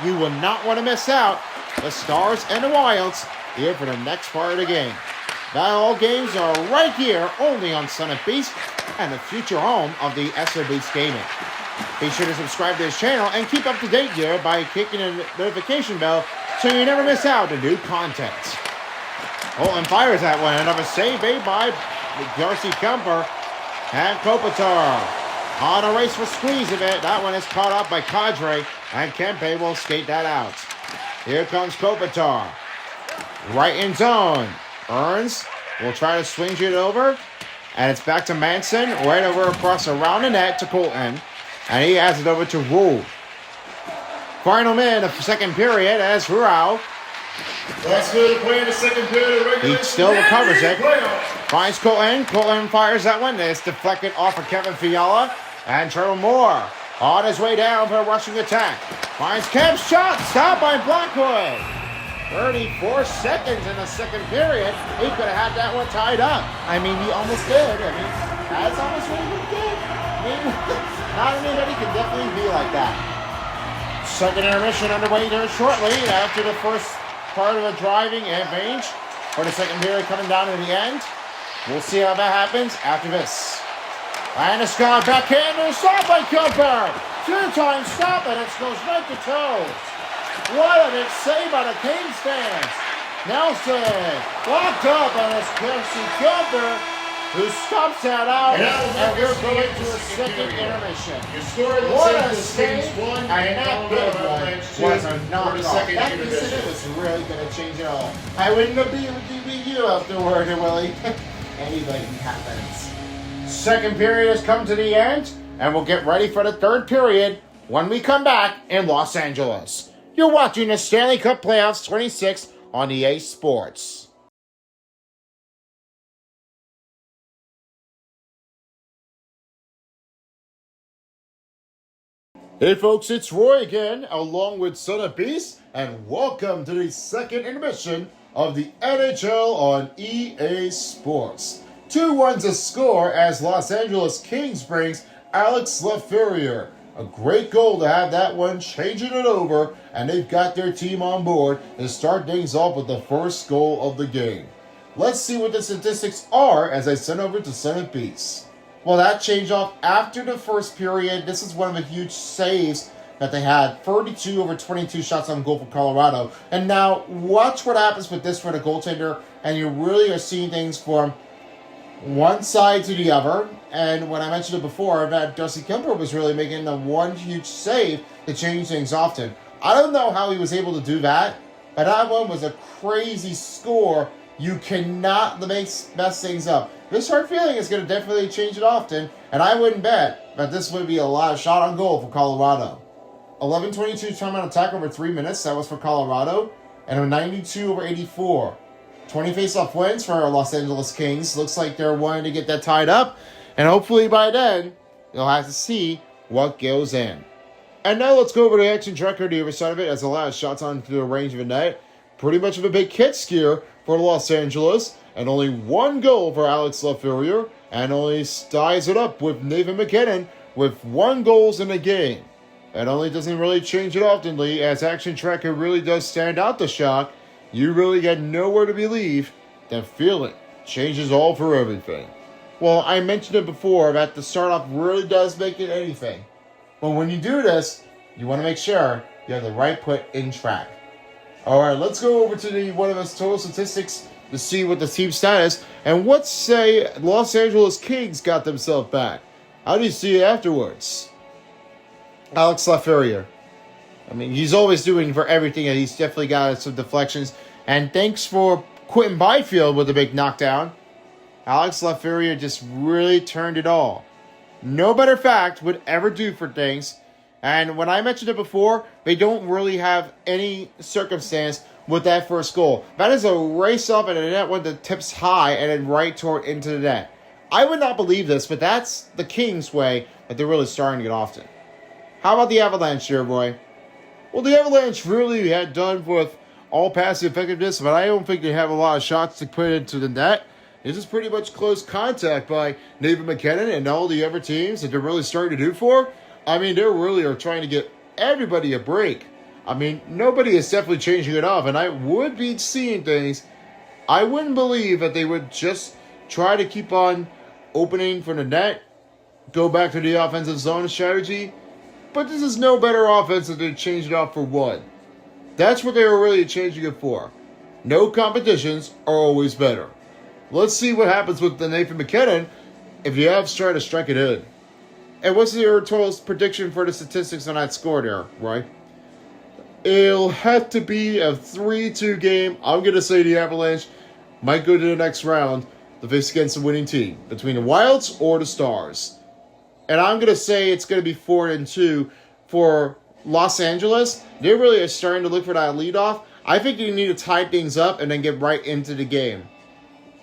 you will not want to miss out. The Stars and the Wilds here for the next part of the game. That all games are right here only on Son of Beast and the future home of the SO Beast Gaming. Be sure to subscribe to this channel and keep up to date here by clicking the notification bell so you never miss out on new content. Holton fires that one. Another save made by Darcy Kemper and Kopitar. On a race for squeeze of it. That one is caught up by Kadri, and Kempe will skate that out. Here comes Kopitar. Right in zone. Burns will try to swing it over. And it's back to Manson. Right over across around the net to Colton. And he has it over to Rule. Final minute of the second period as Rao. Last minute of play in the second period. He still recovers it. Finds Colton. Colton fires that one. It's deflected off of Kevin Fiala. And Trevor Moore on his way down for a rushing attack. Finds Kemp's shot. Stopped by Blackwood. 34 seconds in the second period. He could have had that one tied up. I mean, he almost did. I mean, that's almost what he did. I mean, not anybody can definitely be like that. Second intermission underway there shortly after the first part of a driving advantage for the second period coming down to the end. We'll see how that happens after this. And it's gone backhander, stop by Kemper. Two-time stop, and it goes right to toes. What a big save by the Kings fans. Nelson locked up, and it's Kelsey Kemper who stops that out, and we're going to a second intermission. Your score looks What like a the save, Kings 1 and that big one was a knockoff. That incident was really going to change it all. I wouldn't have been with you afterward, Willie. Anything happens. Second period has come to the end, and we'll get ready for the third period when we come back in Los Angeles. You're watching the Stanley Cup Playoffs 26 on EA Sports. Hey folks, it's Roy again, along with Son of Beast, and welcome to the second intermission of the NHL on EA Sports. 2-1 to score as Los Angeles Kings brings Alex Lafreniere. A great goal to have that one, changing it over, and they've got their team on board to start things off with the first goal of the game. Let's see what the statistics are as I send over to Son of Beast. Well, that changed off after the first period. This is one of the huge saves that they had. 32 over 22 shots on goal for Colorado. And now, watch what happens with this for the goaltender. And you really are seeing things from one side to the other. And when I mentioned it before, that Darcy Kemper was really making the one huge save to change things often. I don't know how he was able to do that, but that one was a crazy score. You cannot mess things up. This hard feeling is going to definitely change it often, and I wouldn't bet that this would be a lot of shot on goal for Colorado. 11-22 time on attack over 3 minutes, that was for Colorado, and a 92 over 84. 20 face-off wins for our Los Angeles Kings. Looks like they're wanting to get that tied up, and hopefully by then, you'll have to see what goes in. And now let's go over the action tracker, the other side of it, as a lot of shots onto the range of a net. Pretty much of a big hit skier for Los Angeles, and only one goal for Alex Lafreniere, and only ties it up with Nathan MacKinnon with 1 goal in a game. That only doesn't really change it oftenly, as Action Tracker really does stand out the shock. You really get nowhere to believe. That feeling changes all for everything. Well, I mentioned it before that the start off really does make it anything. But when you do this, you want to make sure you have the right put in track. Alright, let's go over to one of his total statistics to see what the team status and what say Los Angeles Kings got themselves back. How do you see it afterwards? Alex Lafreniere. I mean, he's always doing for everything, and he's definitely got some deflections. And thanks for Quentin Byfield with a big knockdown. Alex Lafreniere just really turned it all. No better fact would ever do for things. And when I mentioned it before, they don't really have any circumstance with that first goal. That is a race up and a net one that tips high and then right toward into the net. I would not believe this, but that's the Kings' way that they're really starting to get often. How about the Avalanche here, boy? Well, the Avalanche really had done with all passive effectiveness, but I don't think they have a lot of shots to put into the net. This is pretty much close contact by Nathan MacKinnon and all the other teams that they're really starting to do for. I mean, they really are trying to get everybody a break. I mean, nobody is definitely changing it off, and I would be seeing things. I wouldn't believe that they would just try to keep on opening from the net, go back to the offensive zone strategy, but this is no better offense than they changed it off for one. That's what they were really changing it for. No competitions are always better. Let's see what happens with the Nathan MacKinnon if you have tried to strike it in. And what's your total prediction for the statistics on that score there, right? It'll have to be a 3-2 game. I'm going to say the Avalanche might go to the next round to face against the winning team, between the Wilds or the Stars. And I'm going to say it's going to be 4-2 for Los Angeles. They really are starting to look for that leadoff. I think you need to tie things up and then get right into the game.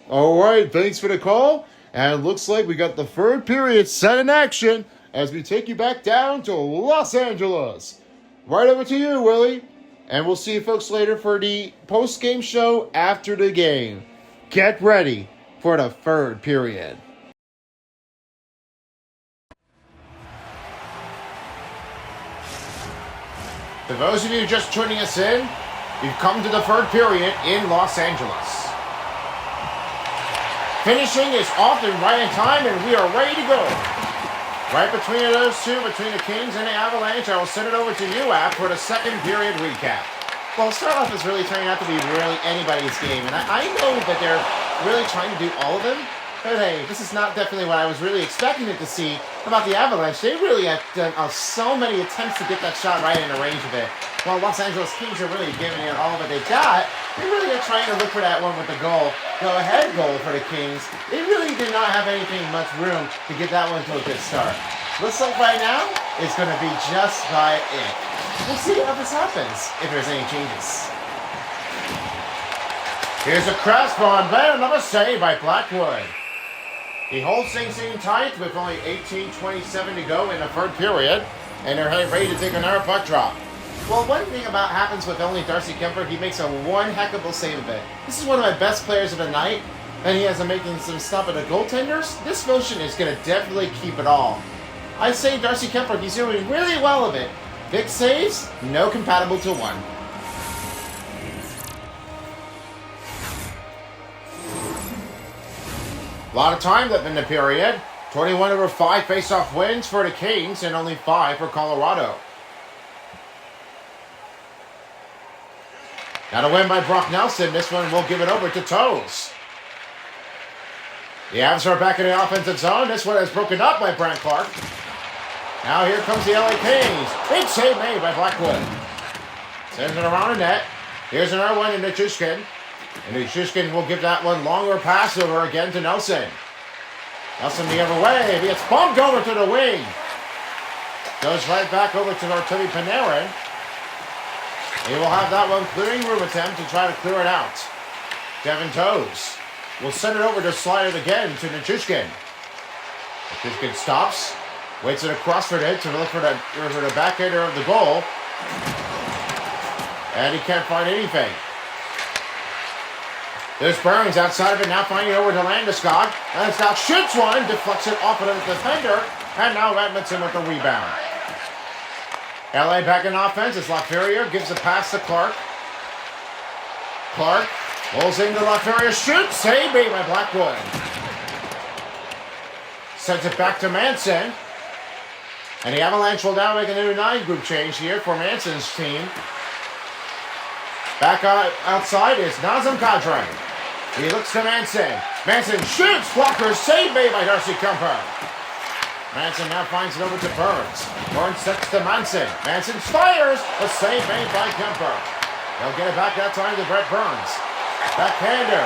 All right, thanks for the call. And it looks like we got the third period set in action as we take you back down to Los Angeles. Right over to you, Willie. And we'll see you folks later for the post-game show after the game. Get ready for the third period. For those of you just tuning us in, we've come to the third period in Los Angeles. Finishing is often right in time, and we are ready to go. Right between those two, between the Kings and the Avalanche, I will send it over to you, App, for the second period recap. Well, start off is really turning out to be really anybody's game, and I know that they're really trying to do all of them, but hey, this is not definitely what I was really expecting it to see about the Avalanche. They really have done so many attempts to get that shot right in the range of it. While Los Angeles Kings are really giving it all that they've got, they really are trying to look for that one with the go-ahead goal for the Kings. They really did not have anything much room to get that one to a good start. Looks like right now, it's going to be just by it. We'll see how this happens, if there's any changes. Here's a crossbar, but another save by Blackwood. He holds things in tight with only 18:27 to go in the third period, and they're ready to take another puck drop. Well, one thing about happens with only Darcy Kuemper, he makes a one heck of a save of it. This is one of my best players of the night, and he has a making some stuff at the goaltenders. This motion is going to definitely keep it all. I say Darcy Kuemper, he's doing really well of it. Big saves, no compatible to one. A lot of time left in the period. 21/5 face-off wins for the Kings and only 5 for Colorado. Now to win by Brock Nelson, this one will give it over to Toes. The Avs are back in the offensive zone. This one is broken up by Brant Clark. Now here comes the LA Kings. Big save made by Blackwood. Sends it around the net. Here's another one in Nichushkin. And Nichushkin will give that one longer pass over again to Nelson. Nelson the other way. He gets bumped over to the wing. Goes right back over to Artemi Panarin. He will have that one clearing room attempt to try to clear it out. Devin Toes will send it over to slide it again to Nichushkin. Nichushkin stops. Waits it across for it to look for the backhander of the goal. And he can't find anything. There's Burns outside of it, now finding it over to Landeskog. Landeskog shoots one, deflects it off of the defender, and now Edmondson with the rebound. LA back in offense as LaFerrier gives a pass to Clark. Clark pulls into LaFerrier, shoots, save made by Blackwood. Sends it back to Manson. And the Avalanche will now make a new 9-group change here for Manson's team. Back outside is Nazem Kadri. He looks to Manson. Manson shoots. Blocker save made by Darcy Kuemper. Manson now finds it over to Burns. Burns sets to Manson. Manson fires. A save made by Kuemper. They'll get it back that time to Brett Burns. Backhander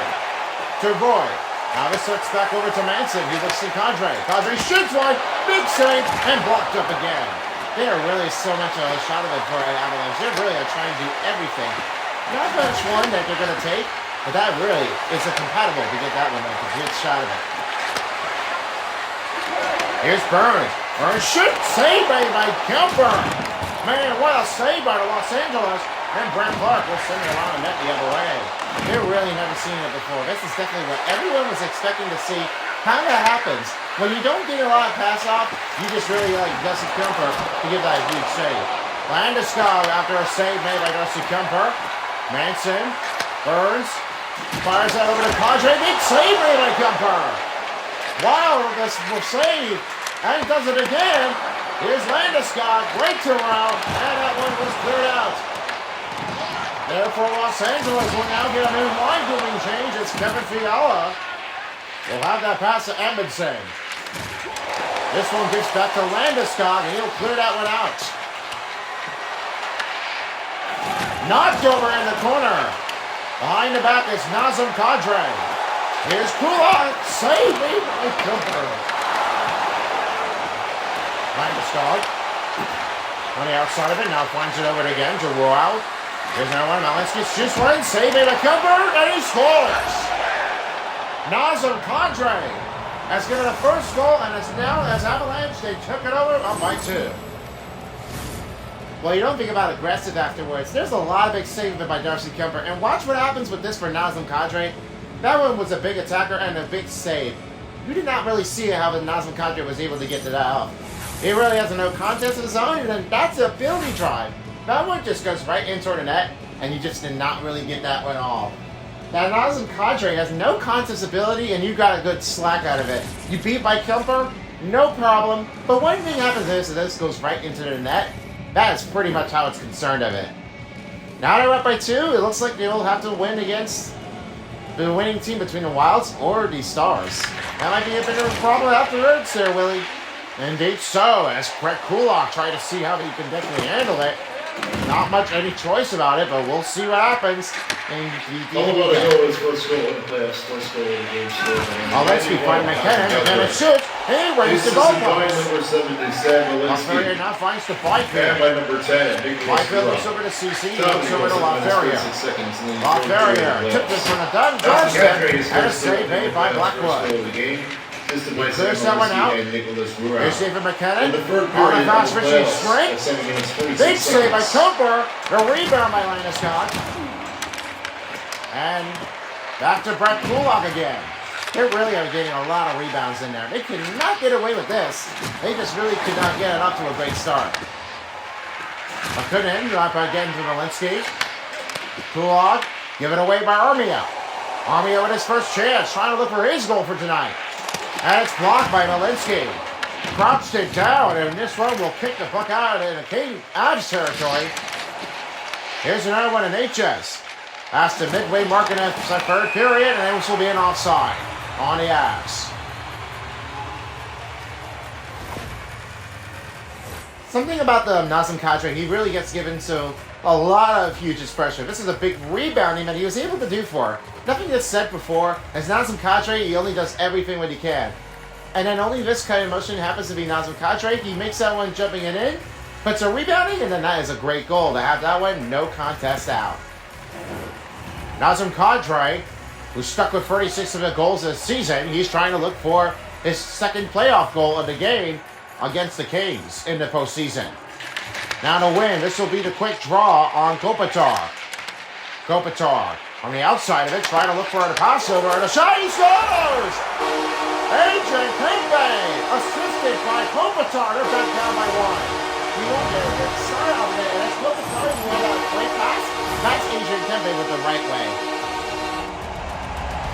to Roy. Now this looks back over to Manson. He looks to Kadri. Kadri shoots one. Big save and blocked up again. They are really so much a shot of it for an Avalanche. They really are trying to do everything. Not much one that they're going to take, but that really is compatible to get that one like a good shot of it. Here's Burns. Burns shoots. Save made by Kuemper. Man, what a save by the Los Angeles. And Brant Clark will send it around the net the other way. They've really never seen it before. This is definitely what everyone was expecting to see. How that happens. When you don't get a lot of pass off, you just really like Darcy Kuemper to give that huge save. Landeskog after a save made by Darcy Kuemper. Manson, Burns, fires that over to Kadri. Big save made by Kuemper. Wow, this will save. And does it again. Here's Landeskog. Great turnaround. And that one was cleared out. Therefore, Los Angeles will now get a new line-grouping change. It's Kevin Fiala. We'll have that pass to Edmondson. This one gets back to Landeskog, and he'll clear that one out. Knocked over in the corner. Behind the back is Nazem Kadri. Here's Kulak. Save made by Kuemper. Landeskog on the outside of it. Now finds it over again to Royal. Here's another one. Now let's get just one. Save made by Kuemper. And he scores. Nazem Kadri has given a first goal, and it's now as Avalanche, they took it over up by 2. Well, you don't think about aggressive afterwards. There's a lot of big saves by Darcy Kuemper, and watch what happens with this for Nazem Kadri. That one was a big attacker and a big save. You did not really see how the Nazem Kadri was able to get to that off. He really has a no contest of his own, and that's a ability drive. That one just goes right into the net, and you just did not really get that one off. that Nazem Kadri has no contest ability, and you got a good slack out of it. You beat by Kemper, no problem. But one thing happens is this goes right into the net. That is pretty much how it's concerned of it. Now they're up by 2. It looks like they'll have to win against the winning team between the Wilds or the Stars. That might be a bit of a problem afterwards there, Willie. Indeed so, as Brett Kulak tried to see how he can definitely handle it. Not much any choice about it, but we'll see what happens. And All about a goal is first goal in the playoffs, first goal in the game score. Oh, let's be fine, McKinnon. McKinnon shoots. He raised the goal post. Number 77, Malinsky. Now finds the And Byfield. by number 10, Byfield looks over to CC. He looks over to LaFerrier. LaFerrier tipped it from the doorstep. And a save made by Blackwood. Clears that one out. Here's David McKinnon. On a fast pitching straight. Big save by Cooper. The rebound by Linus Scott. And back to Brett Kulak again. They really are getting a lot of rebounds in there. They cannot get away with this. They just really could not get it up to a great start. McKinnon drop again to Malinsky. Kulak given away by Armia. Armia with his first chance, trying to look for his goal for tonight. And it's blocked by Malinsky. Crouched it down, and this one will kick the puck out in the Avs territory. Here's another one in HS. Past the midway mark in the third period, and this will be an offside on the Avs. Something about the Nazem Kadri, he really gets given to a lot of huge pressure. This is a big rebounding that he was able to do for. Nothing that's said before. As Nazem Kadri, he only does everything when he can. And then only this kind of motion happens to be Nazem Kadri. He makes that one jumping it in, puts a rebounding, and then that is a great goal. To have that one, no contest out. Nazem Kadri, who's stuck with 36 of the goals this season, he's trying to look for his second playoff goal of the game against the Kings in the postseason. Now to win, this will be the quick draw on Kopitar. Kopitar on the outside of it, trying to look for the passover, and a shot, he scores! Adrian Kempe, assisted by Kopitar. They're back down by 1. You won't get a good start out of it, and that's Kopitar who had a great pass. That's Adrian Kempe with the right way.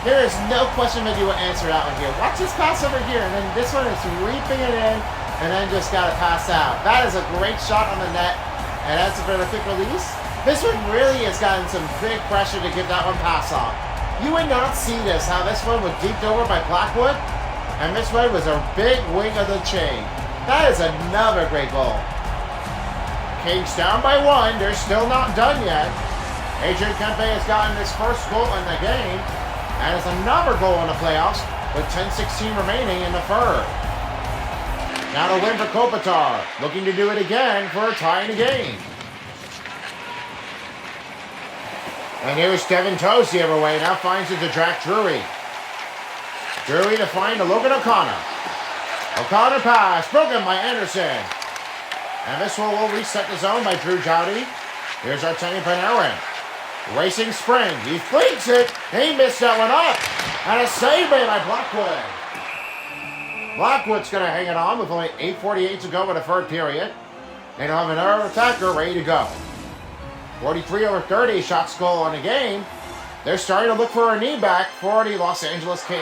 There is no question that you will answer that one here. Watch this pass over here, and then this one is reaping it in, and then just got to pass out. That is a great shot on the net, and that's for the quick release. This one really has gotten some big pressure to get that one pass off. You would not see this, how this one was deeped over by Blackwood, and this one was a big wing of the chain. That is another great goal. Kings down by 1. They're still not done yet. Adrian Kempe has gotten his first goal in the game, and it's another goal in the playoffs with 10-16 remaining in the third. Now to win for Kopitar, looking to do it again for a tie in the game. And here's Devin Toews the other way, now finds it to Jack Drury. Drury to find to Logan O'Connor. O'Connor pass, broken by Anderson. And this one will reset the zone by Drew Jowdy. Here's Artemi Panarin. Racing spring, he fleets it, he missed that one up. And a save made by Blackwood. Blackwood's going to hang it on with only 8:48 to go in the third period. And he'll have another attacker ready to go. 43/30 shots goal on the game. They're starting to look for a knee back for the Los Angeles Kings.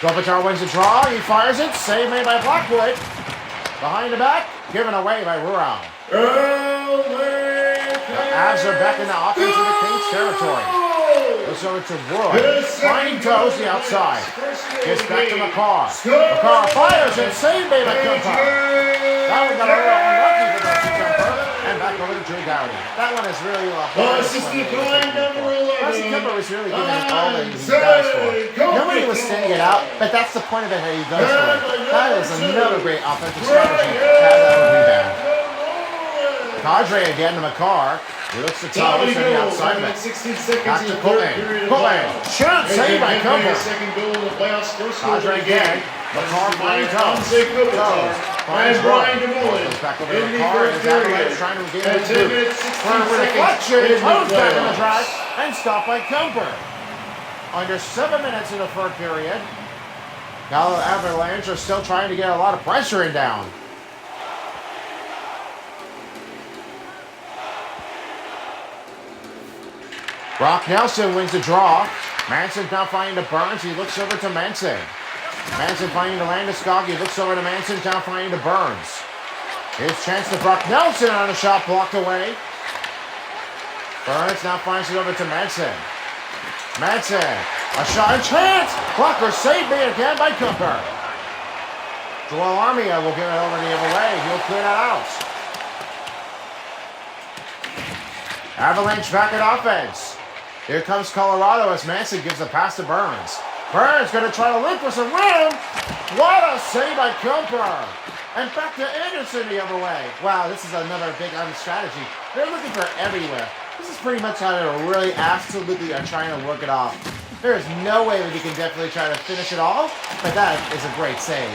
Kopitar wins the draw. He fires it. Save made by Blackwood. Behind the back. Given away by Rural. The Avs are back in the offense of the Kings territory. Goes over to Roy. Finding Toews the outside. Gets back to McCarr. McCarr fires it. Save made by Kemper. That one got a little unlucky for Dusty Kemper. And back over to Drew Dowdy. That one is really a hard one. Dusty Kemper was really giving it all that he does for. Nobody was standing it out, but that's the point of it that he does for it. That is another great offensive strategy to have that rebound. Kadri again to McCarr. He looks to Toews on the outside of it. Back to Colton. Colton. Shoot! Saved by Kemper. Kadri again. McCarr finds Toews. Toews finds Brian DeMullen. Goes back over to McCarr. And Avalanche trying to regain the two. For a reflection. Toews back in the track. And stopped by Kemper. Under 7 minutes in the third period. Now the Avalanche are still trying to get a lot of pressure in down. Brock Nelson wins the draw. Manson's now finding the Burns. He looks over to Manson. Manson finding the Landeskog. He looks over to Manson, now finding the Burns. Here's a chance to Brock Nelson on a shot blocked away. Burns now finds it over to Manson. Manson, a shot and chance! Blocker saved me again by Cooper. Joel Armia will give it over the other way. He'll clear that out. Avalanche back at offense. Here comes Colorado as Manson gives a pass to Burns. Burns going to try to link with some rim. What a save by Cooper. And back to Anderson the other way. Wow, this is another big strategy. They're looking for everywhere. This is pretty much how they're really absolutely are trying to work it off. There is no way that he can definitely try to finish it off, but that is a great save.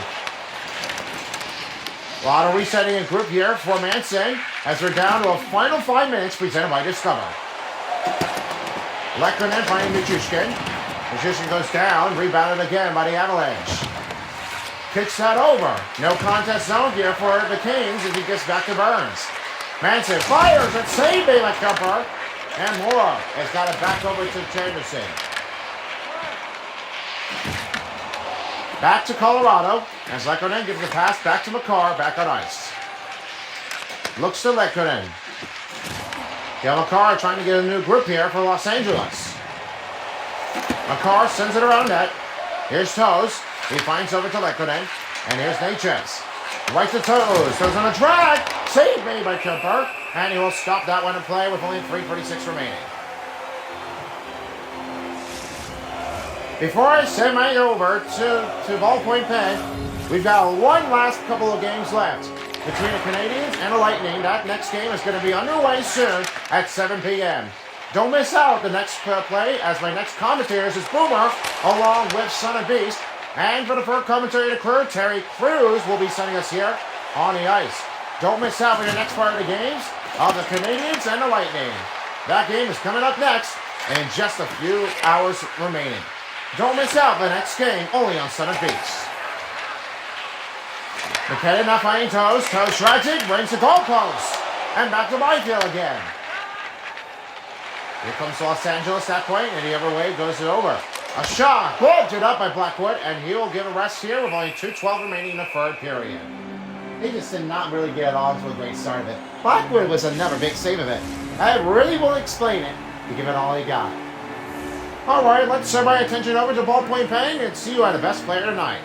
A lot of resetting in group here for Manson as we're down to a final 5 minutes presented by Discover. Lekkonen finding Nichushkin. Nichushkin goes down, rebounded again by the Avalanche. Kicks that over. No contest zone here for the Kings as he gets back to Burns. Manson fires and saved by Cooper. And Moore has got it back over to Chamberson. Back to Colorado as Lekkonen gives the pass back to McCarr, back on ice. Looks to Lekkonen. Gail McCarr trying to get a new group here for Los Angeles. McCarr sends it around net. Here's Toes. He finds over to Lekkonen. And here's Natchez. Right to Toes. Toes on a drag. Save made by Cooper. And he will stop that one in play with only 3:46 remaining. Before I send my over to Ballpoint Pen, we've got one last couple of games left between the Canadiens and the Lightning. That next game is going to be underway soon at 7 p.m. Don't miss out the next play as my next commentators is Boomer along with Son of Beast. And for the first commentary crew, Terry Crews will be sending us here on the ice. Don't miss out for the next part of the games of the Canadiens and the Lightning. That game is coming up next in just a few hours remaining. Don't miss out the next game only on Son of Beast. McKinnon not finding Toes. Toes drags it, brings the goalpost. And back to Byfield again. Here comes Los Angeles that point, and the other way goes it over. A shot, blocked it up by Blackwood, and he will give a rest here with only 2:12 remaining in the third period. They just did not really get off to a great start of it. Blackwood was another big save of it. I really won't explain it to give it all he got. All right, let's turn my attention over to Ballpoint Pen and see who had the best player tonight.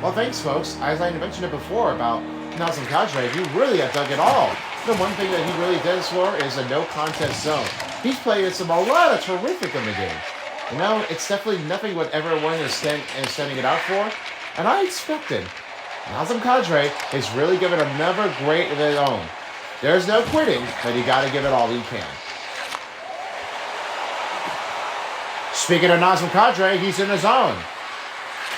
Well, thanks, folks. As I mentioned it before about Nazem Kadri, he really had dug it all. The one thing that he really does for is a no-contest zone. He's played a lot of terrific in the game. You know, it's definitely nothing what everyone is sending it out for. And I expected. Nazem Kadri is really giving another great of his own. There's no quitting, but you got to give it all he can. Speaking of Nazem Kadri, he's in his zone.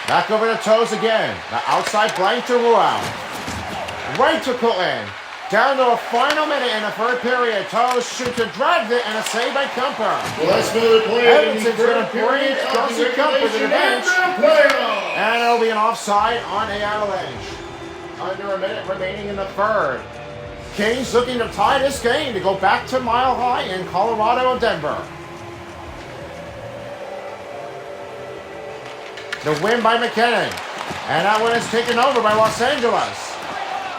Back over to Toes again. The outside blank to Ruau. Right to Colton. Down to a final minute in the third period. Toes shoots and drags it, and a save by Kumper. Well, that's another play. Edmonton's going to bring Darcy Kumper to the bench. And it'll be an offside on the Avalanche. Under a minute remaining in the third. Kings looking to tie this game to go back to Mile High in Colorado and Denver. The win by McKinnon. And that one is taken over by Los Angeles.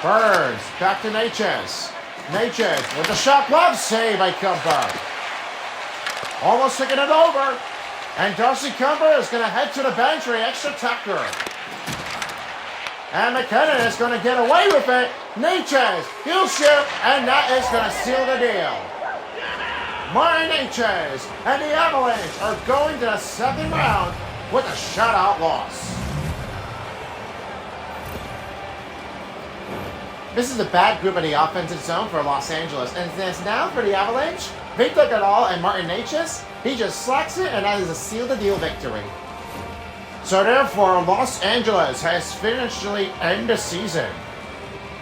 Burns, back to Natchez. Natchez with a shot glove save by Kumper. Almost taking it over. And Darcy Kumper is going to head to the bench for the extra tacker. And McKinnon is going to get away with it. Natchez, he'll shoot, and that is going to seal the deal. Martin Natchez and the Avalanche are going to the second round with a shutout loss. This is a bad group in the offensive zone for Los Angeles, and now for the Avalanche, they took it all, and Martin Natchez, he just slacks it, and that is a seal-the-deal victory. So therefore, Los Angeles has finally ended the season.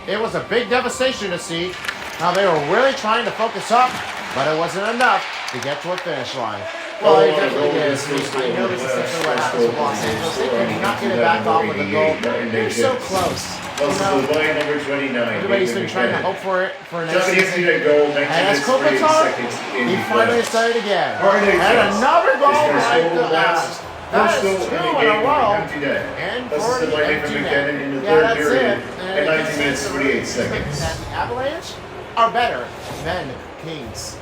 It was a big devastation to see how they were really trying to focus up, but it wasn't enough to get to a finish line. Well, it definitely is. I know this is essentially what happens with Los Angeles. They could not get it back off with a goal. They're so close. You know, number 29. everybody's been trying to hope for it for next season. Goal, And as Kopitar, he finally started again. And another goal right to us. That is 2 in a row. And for the empty net. Yeah, that's it. And 19 minutes, 48 seconds. And the Avalanche are better than the Kings.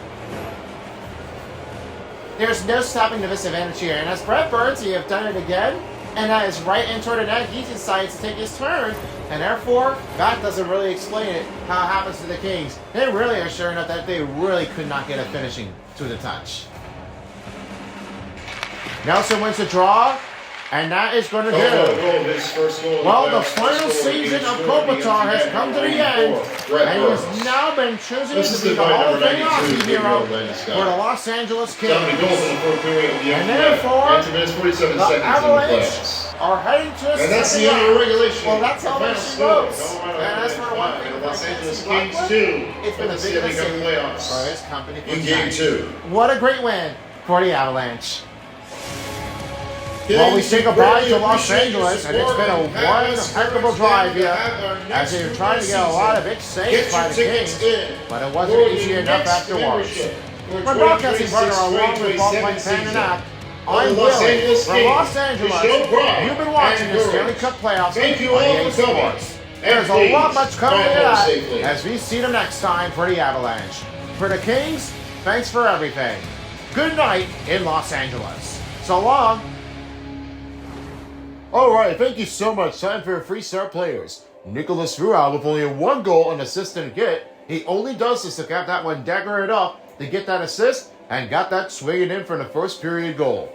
There's no stopping the disadvantage here. And as Brett Burns, he have done it again. And that is right into the net. He decides to take his turn. And therefore, that doesn't really explain it, how it happens to the Kings. They really are sure enough that they really could not get a finishing to the touch. Nelson wins the draw. And that is going to do. Well, the final season of Kopitar has come to the end, and he has now been chosen to be the Hall of Fame hockey hero for the Los Angeles Kings. And therefore, the Avalanche are heading to a second round. Well, that's how much she goes. And as for one thing, Los Angeles Kings 2, it's been a big decision for his company. In Game 2. What a great win for the Avalanche. Well, we say goodbye to Los Angeles, and it's been a one heck of a drive here, as they were trying to get a lot of big saves by the Kings, but it wasn't easy enough afterwards. My broadcasting partner, along with Ballpoint Pen and App, I'm Willie from Los Angeles. You've been watching the Stanley Cup playoffs on EA Sports. There's a lot much coming to that as we see them next time for the Avalanche. For the Kings, thanks for everything. Good night in Los Angeles. So long. Alright, thank you so much. Time for free start players. Nicholas Ruau with only 1 goal, an assist, and a hit. He only does this to cap that one dagger it up to get that assist and got that swinging in for the first period goal.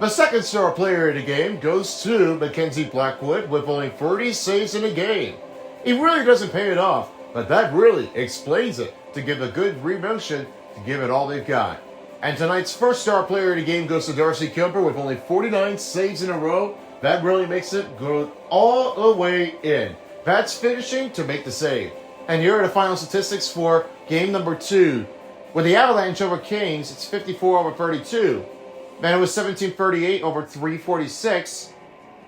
The second star player of the game goes to Mackenzie Blackwood with only 30 saves in a game. He really doesn't pay it off, but that really explains it to give a good remotion to give it all they've got. And tonight's first star player of the game goes to Darcy Kuemper with only 49 saves in a row. That really makes it go all the way in. That's finishing to make the save. And here are the final statistics for game number 2. With the Avalanche over Kings, it's 54 over 32. Then it was 1738 over 346.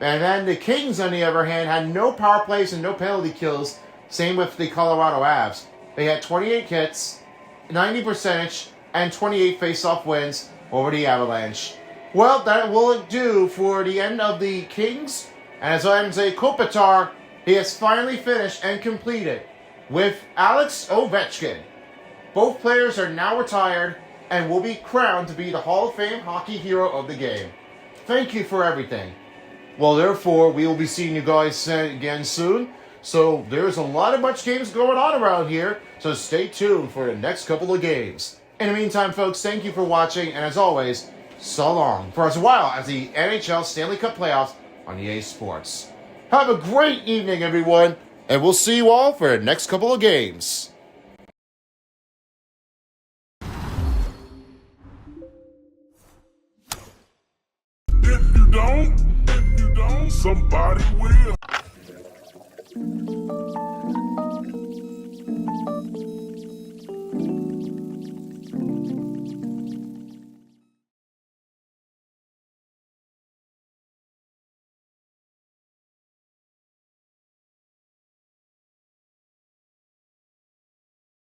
And then the Kings, on the other hand, had no power plays and no penalty kills. Same with the Colorado Avs. They had 28 hits, 90%, and 28 face-off wins over the Avalanche. Well, that will do for the end of the Kings. And as I say, Kopitar, he has finally finished and completed with Alex Ovechkin. Both players are now retired and will be crowned to be the Hall of Fame hockey hero of the game. Thank you for everything. Well, therefore, we will be seeing you guys again soon. So there's a lot of much games going on around here. So stay tuned for the next couple of games. In the meantime, folks, thank you for watching. And as always, so long for as well as the NHL Stanley Cup playoffs on EA Sports. Have a great evening, everyone, and we'll see you all for the next couple of games. If you don't, somebody will.